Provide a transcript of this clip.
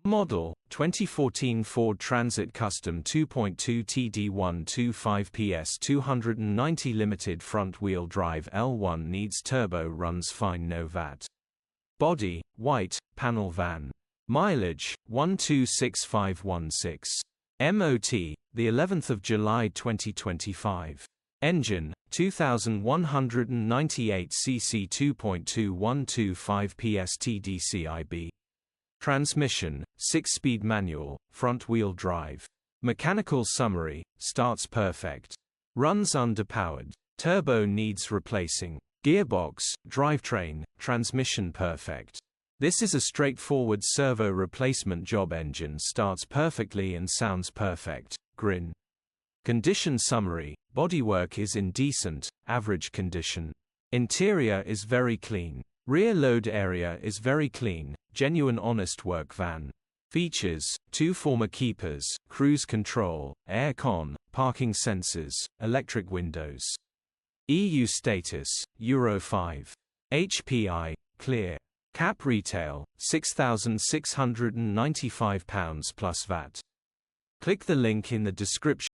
Model, 2014 Ford Transit Custom 2.2 TD125 PS 290 Limited Front-Wheel Drive L1 needs turbo, runs fine, no VAT. Body, white, panel van. Mileage, 126516. MOT, the 11th of July 2025. Engine, 2198 cc 2.2125 PS TDCI-B. Transmission, 6-speed manual, front-wheel drive. Mechanical summary, starts perfect. Runs underpowered. Turbo needs replacing. Gearbox, drivetrain, transmission perfect. This is a straightforward servo replacement job. Engine starts perfectly and sounds perfect. Grin. Condition summary, bodywork is in decent, average condition. Interior is very clean. Rear load area is very clean, genuine honest work van. Features, 2 former keepers, cruise control, air con, parking sensors, electric windows. EU status, Euro 5. HPI, clear. Cap retail, £6,695 plus VAT. Click the link in the description.